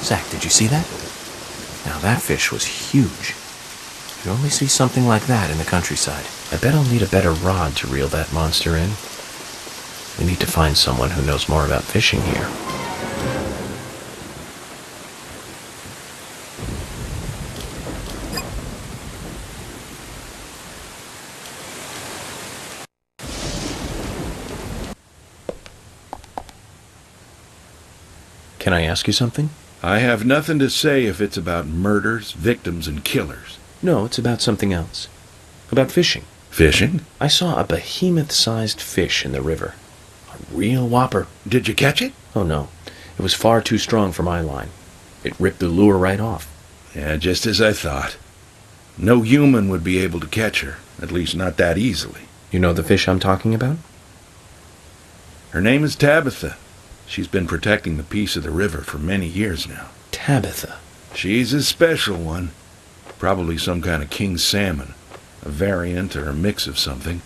Zach, did you see that? Now that fish was huge. You only see something like that in the countryside. I bet I'll need a better rod to reel that monster in. We need to find someone who knows more about fishing here. Can I ask you something? I have nothing to say if it's about murders, victims, and killers. No, it's about something else. About fishing. Fishing? I saw a behemoth-sized fish in the river. A real whopper. Did you catch it? Oh no, it was far too strong for my line. It ripped the lure right off. Yeah, just as I thought. No human would be able to catch her, at least not that easily. You know the fish I'm talking about? Her name is Tabitha. She's been protecting the peace of the river for many years now. Tabitha. She's a special one. Probably some kind of king salmon. A variant or a mix of something.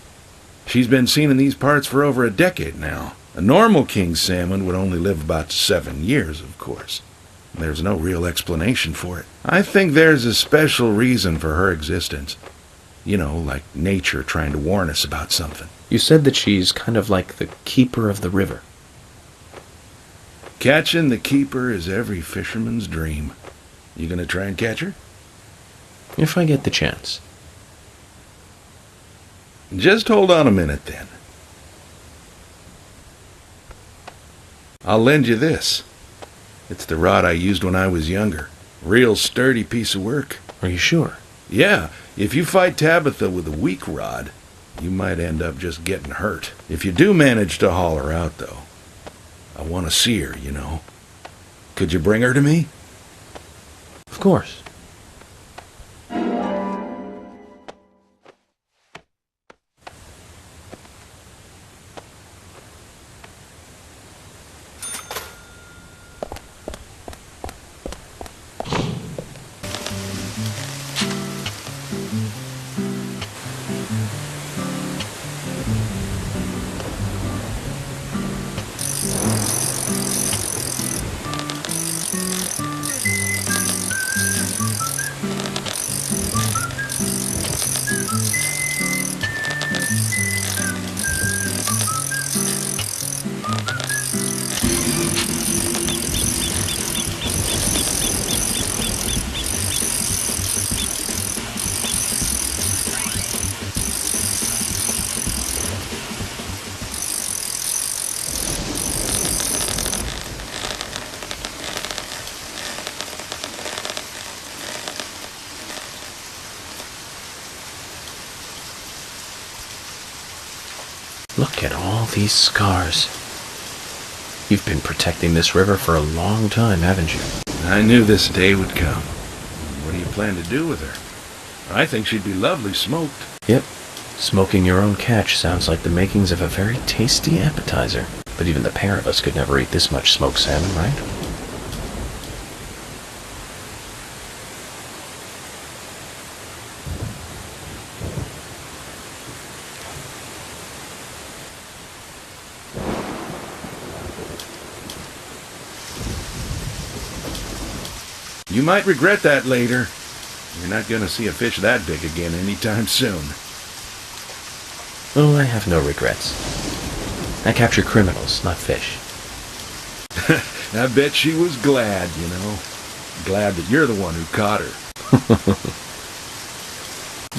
She's been seen in these parts for over a decade now. A normal king salmon would only live about 7 years, of course. There's no real explanation for it. I think there's a special reason for her existence. You know, like nature trying to warn us about something. You said that she's kind of like the keeper of the river. Catching the keeper is every fisherman's dream. You gonna try and catch her? If I get the chance. Just hold on a minute, then. I'll lend you this. It's the rod I used when I was younger. Real sturdy piece of work. Are you sure? Yeah, if you fight Tabitha with a weak rod, you might end up just getting hurt. If you do manage to haul her out, though, I want to see her, you know. Could you bring her to me? Of course. Look at all these scars. You've been protecting this river for a long time, haven't you? I knew this day would come. What do you plan to do with her? I think she'd be lovely smoked. Yep. Smoking your own catch sounds like the makings of a very tasty appetizer. But even the pair of us could never eat this much smoked salmon, right? You might regret that later. You're not going to see a fish that big again anytime soon. Oh, I have no regrets. I capture criminals, not fish. I bet she was glad, you know. Glad that you're the one who caught her.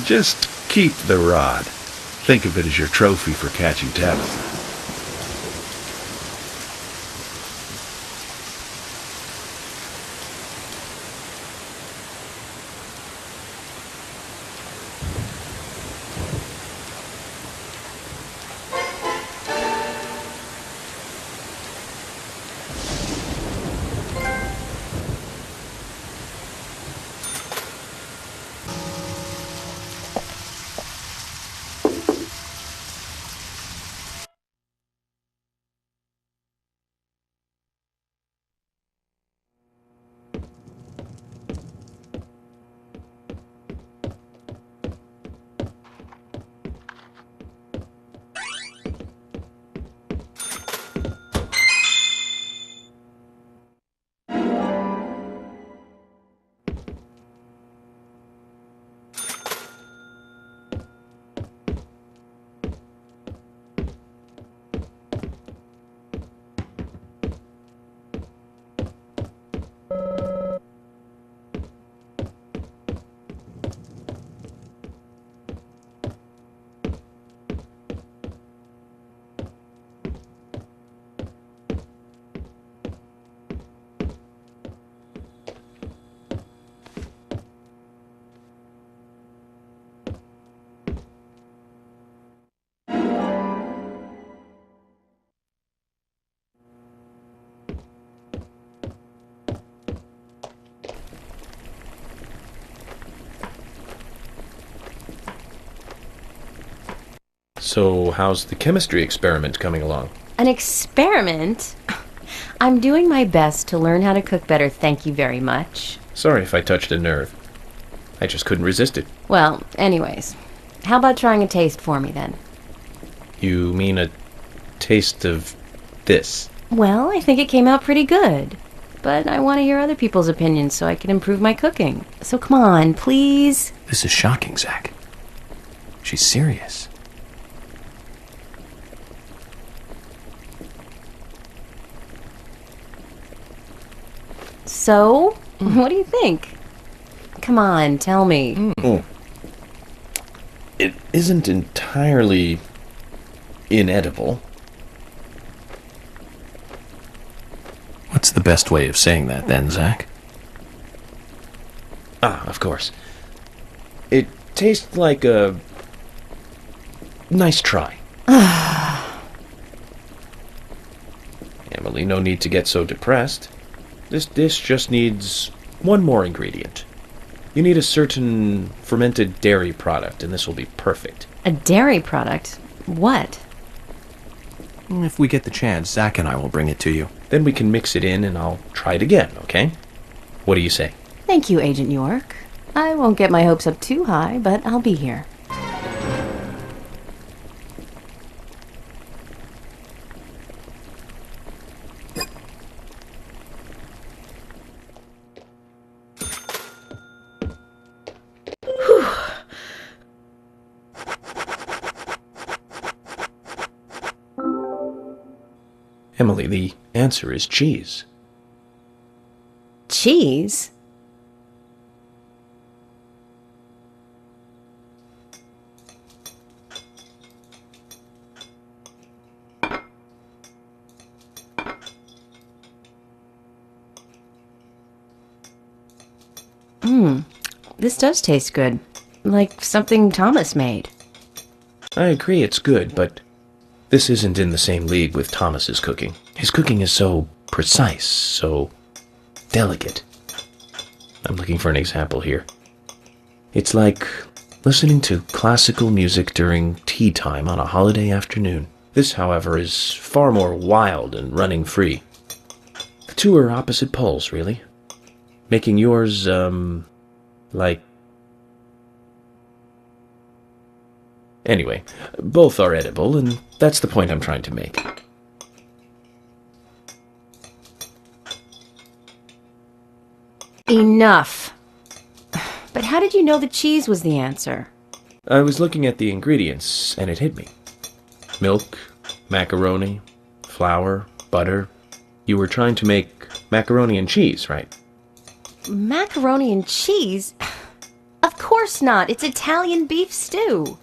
Just keep the rod. Think of it as your trophy for catching Tabitha. So, how's the chemistry experiment coming along? An experiment? I'm doing my best to learn how to cook better, thank you very much. Sorry if I touched a nerve. I just couldn't resist it. Well, anyways, how about trying a taste for me then? You mean a taste of this? Well, I think it came out pretty good. But I want to hear other people's opinions so I can improve my cooking. So come on, please. This is shocking, Zach. She's serious. So, what do you think? Come on, tell me. It isn't entirely inedible. What's the best way of saying that then, Zach? Of course. It tastes like a nice try. Emily, no need to get so depressed. This dish just needs one more ingredient. You need a certain fermented dairy product, and this will be perfect. A dairy product? What? If we get the chance, Zach and I will bring it to you. Then we can mix it in, and I'll try it again, okay? What do you say? Thank you, Agent York. I won't get my hopes up too high, but I'll be here. Emily, the answer is cheese. Cheese? This does taste good. Like something Thomas made. I agree it's good, but this isn't in the same league with Thomas's cooking. His cooking is so precise, so delicate. I'm looking for an example here. It's like listening to classical music during tea time on a holiday afternoon. This, however, is far more wild and running free. The two are opposite poles, really. Making yours, like... Anyway, both are edible, and that's the point I'm trying to make. Enough. But how did you know the cheese was the answer? I was looking at the ingredients, and it hit me. Milk, macaroni, flour, butter. You were trying to make macaroni and cheese, right? Macaroni and cheese? Of course not. It's Italian beef stew.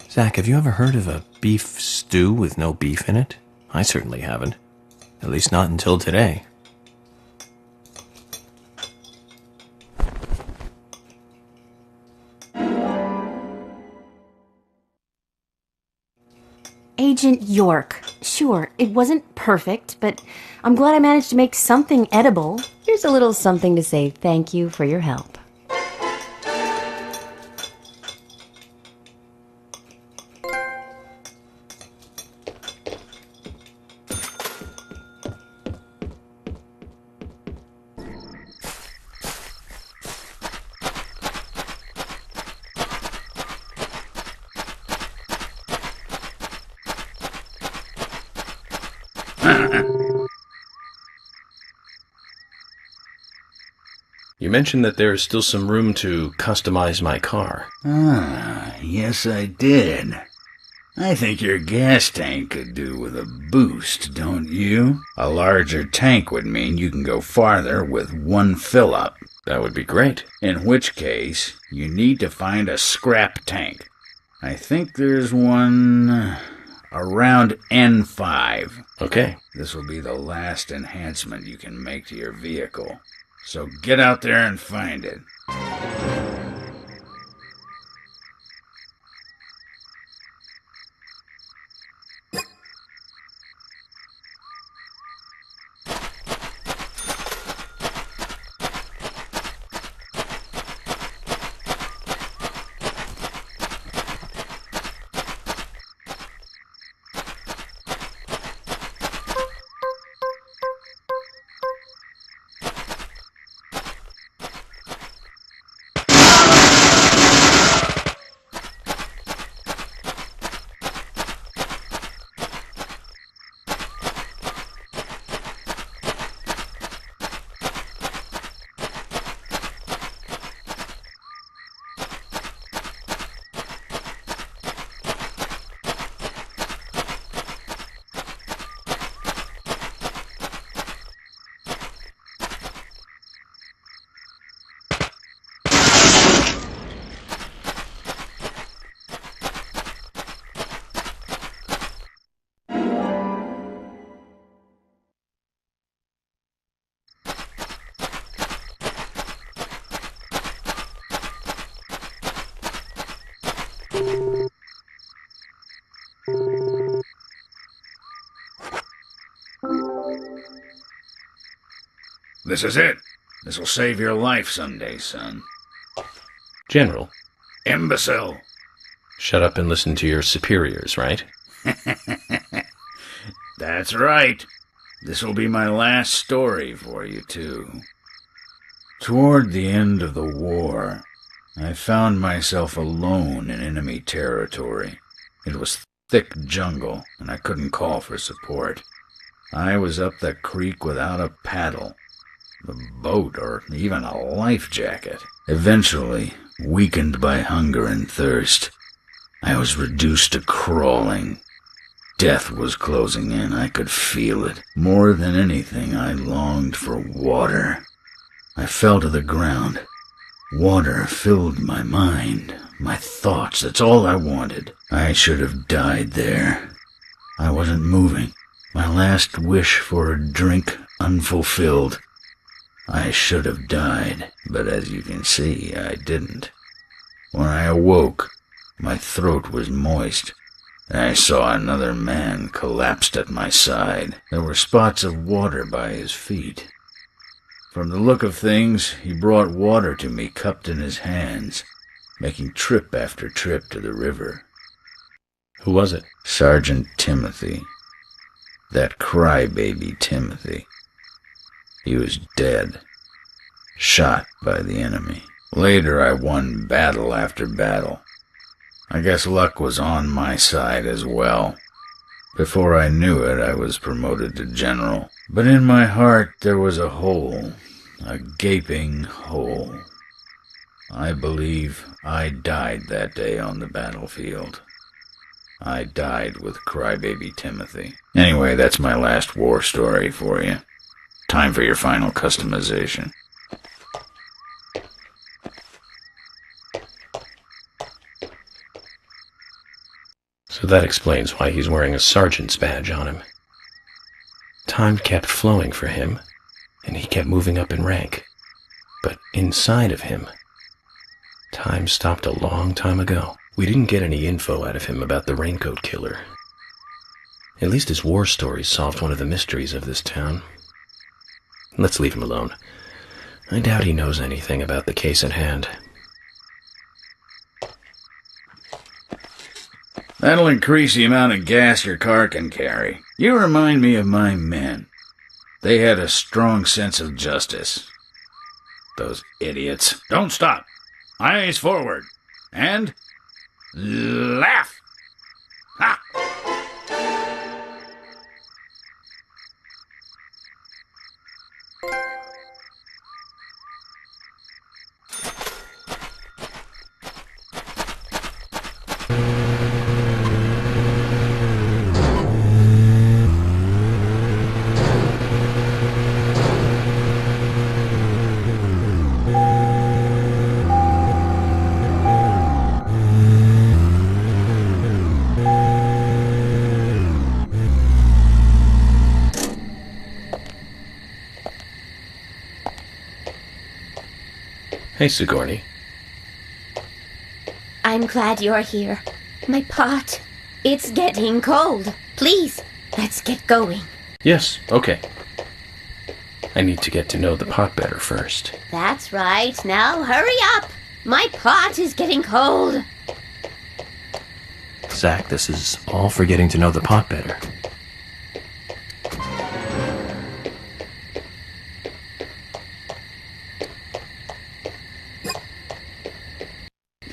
Zach, have you ever heard of a beef stew with no beef in it? I certainly haven't. At least not until today. Agent York. Sure, it wasn't perfect, but I'm glad I managed to make something edible. Here's a little something to say thank you for your help. You mentioned that there is still some room to customize my car. Yes I did. I think your gas tank could do with a boost, don't you? A larger tank would mean you can go farther with one fill-up. That would be great. In which case, you need to find a scrap tank. I think there's one around N5. Okay. This will be the last enhancement you can make to your vehicle. So get out there and find it. This is it. This'll save your life someday, son. General, Imbecile. shut up and listen to your superiors, right? That's right. This'll be my last story for you, too. Toward the end of the war, I found myself alone in enemy territory. It was thick jungle, and I couldn't call for support. I was up the creek without a paddle, a boat, or even a life jacket. Eventually, weakened by hunger and thirst, I was reduced to crawling. Death was closing in. I could feel it. More than anything, I longed for water. I fell to the ground. Water filled my mind, my thoughts. That's all I wanted. I should have died there. I wasn't moving. My last wish for a drink unfulfilled. I should have died, but as you can see, I didn't. When I awoke, my throat was moist. I saw another man collapsed at my side. There were spots of water by his feet. From the look of things, he brought water to me cupped in his hands, making trip after trip to the river. Who was it? Sergeant Timothy. That crybaby Timothy. He was dead, shot by the enemy. Later I won battle after battle. I guess luck was on my side as well. Before I knew it, I was promoted to general. But in my heart there was a hole, a gaping hole. I believe I died that day on the battlefield. I died with crybaby Timothy. Anyway, that's my last war story for you. Time for your final customization. So that explains why he's wearing a sergeant's badge on him. Time kept flowing for him, and he kept moving up in rank. But inside of him, time stopped a long time ago. We didn't get any info out of him about the Raincoat Killer. At least his war stories solved one of the mysteries of this town. Let's leave him alone. I doubt he knows anything about the case at hand. That'll increase the amount of gas your car can carry. You remind me of my men. They had a strong sense of justice. Those idiots. Don't stop. Eyes forward. And laugh. Ha! Hey, Sigourney. I'm glad you're here. My pot, it's getting cold. Please, let's get going. Yes, okay. I need to get to know the pot better first. That's right. Now hurry up. My pot is getting cold. Zach, this is all for getting to know the pot better.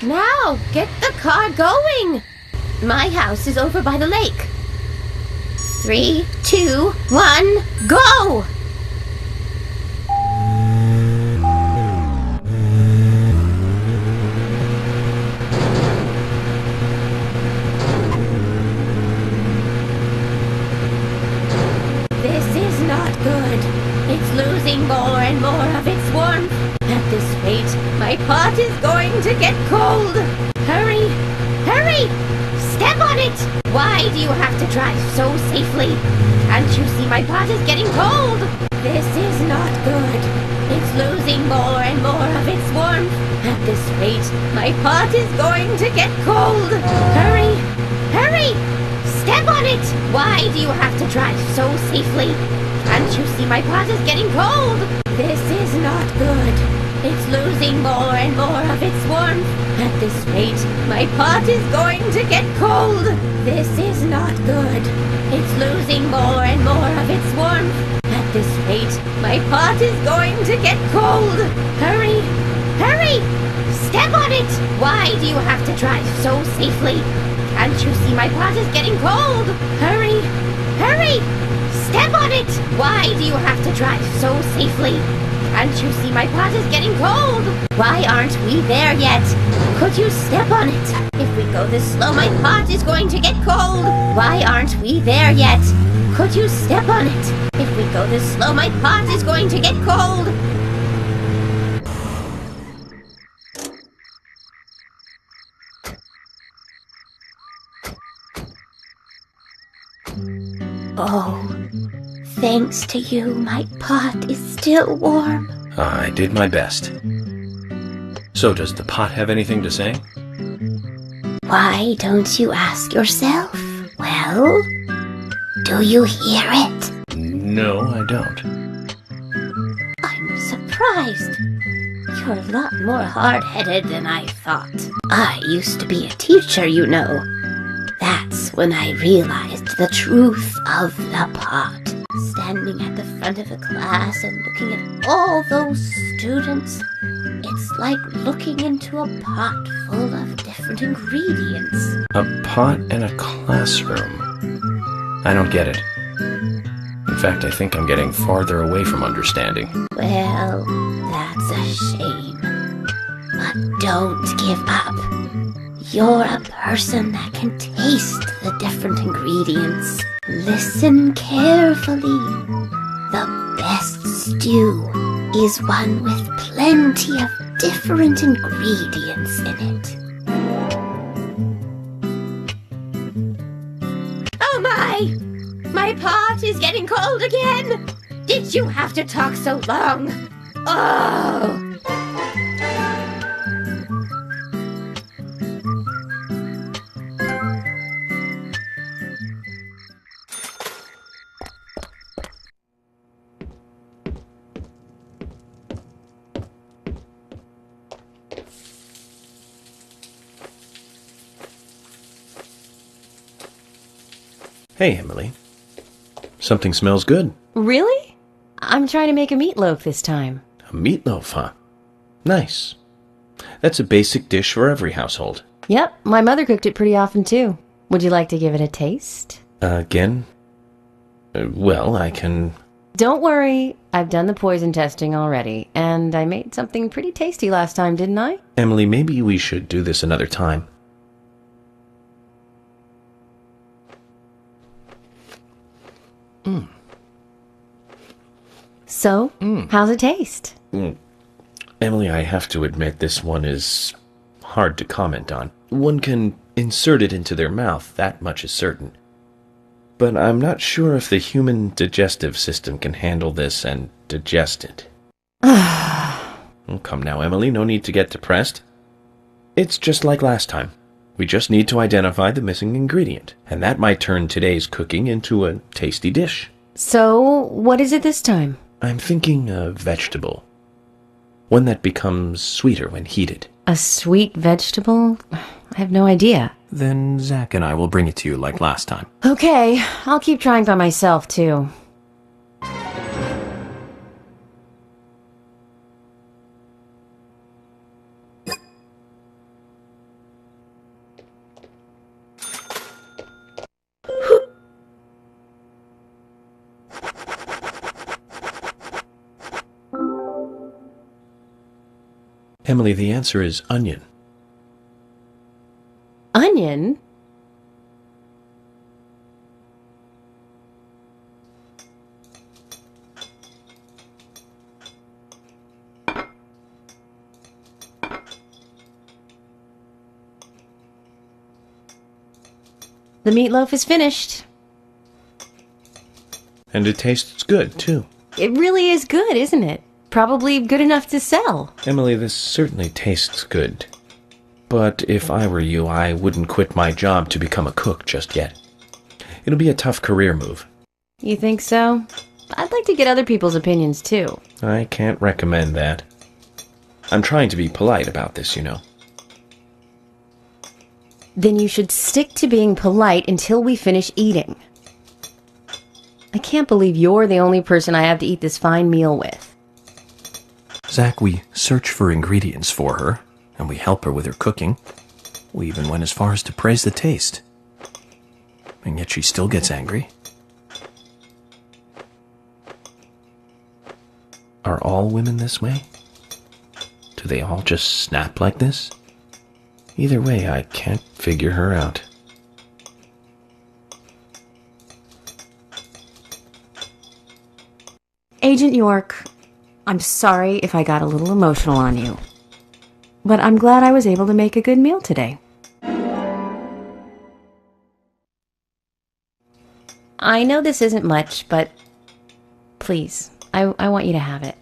Now, get the car going. My house is over by the lake. 3, 2, 1, go! This is not good. It's losing more and more of its warmth. At this rate, my pot is going to get cold. Hurry! Hurry! Step on it! Why do you have to drive so safely? Can't you see my pot is getting cold? This is not good. It's losing more and more of its warmth. At this rate, my pot is going to get cold. Hurry! Hurry! Step on it! Why do you have to drive so safely? Can't you see my pot is getting cold? This is not good. It's losing more and more of its warmth. At this rate, my pot is going to get cold. This is not good. It's losing more and more of its warmth. At this rate, my pot is going to get cold. Hurry! Hurry! Step on it! Why do you have to drive so safely? Can't you see my pot is getting cold? Hurry! Hurry! Step on it! Why do you have to drive so safely? Can't you see my pot is getting cold? Why aren't we there yet? Could you step on it? If we go this slow, my pot is going to get cold. Why aren't we there yet? Could you step on it? If we go this slow, my pot is going to get cold. Oh, thanks to you, my pot is still warm. I did my best. So does the pot have anything to say? Why don't you ask yourself? Well, do you hear it? No, I don't. I'm surprised. You're a lot more hard-headed than I thought. I used to be a teacher, you know. That's when I realized the truth of the pot. Standing at the front of a class and looking at all those students, it's like looking into a pot full of different ingredients. A pot in a classroom. I don't get it. In fact, I think I'm getting farther away from understanding. Well, that's a shame. But don't give up. You're a person that can taste the different ingredients. Listen carefully. The best stew is one with plenty of different ingredients in it. Oh my! My pot is getting cold again! Did you have to talk so long? Oh! Hey, Emily. Something smells good. Really? I'm trying to make a meatloaf this time. A meatloaf, huh? Nice. That's a basic dish for every household. Yep, my mother cooked it pretty often too. Would you like to give it a taste? Again? Well, I can... Don't worry, I've done the poison testing already, and I made something pretty tasty last time, didn't I? Emily, maybe we should do this another time. So, how's it taste? Emily, I have to admit this one is hard to comment on. One can insert it into their mouth, that much is certain. But I'm not sure if the human digestive system can handle this and digest it. Oh, come now, Emily, no need to get depressed. It's just like last time. We just need to identify the missing ingredient, and that might turn today's cooking into a tasty dish. So, what is it this time? I'm thinking a vegetable. One that becomes sweeter when heated. A sweet vegetable? I have no idea. Then Zach and I will bring it to you like last time. Okay, I'll keep trying by myself too. Emily, the answer is onion. Onion? The meatloaf is finished. And it tastes good, too. It really is good, isn't it? Probably good enough to sell. Emily, this certainly tastes good. But if I were you, I wouldn't quit my job to become a cook just yet. It'll be a tough career move. You think so? I'd like to get other people's opinions, too. I can't recommend that. I'm trying to be polite about this, you know. Then you should stick to being polite until we finish eating. I can't believe you're the only person I have to eat this fine meal with. Zach, we search for ingredients for her, and we help her with her cooking. We even went as far as to praise the taste. And yet she still gets angry. Are all women this way? Do they all just snap like this? Either way, I can't figure her out. Agent York, I'm sorry if I got a little emotional on you. But I'm glad I was able to make a good meal today. I know this isn't much, but please, I want you to have it.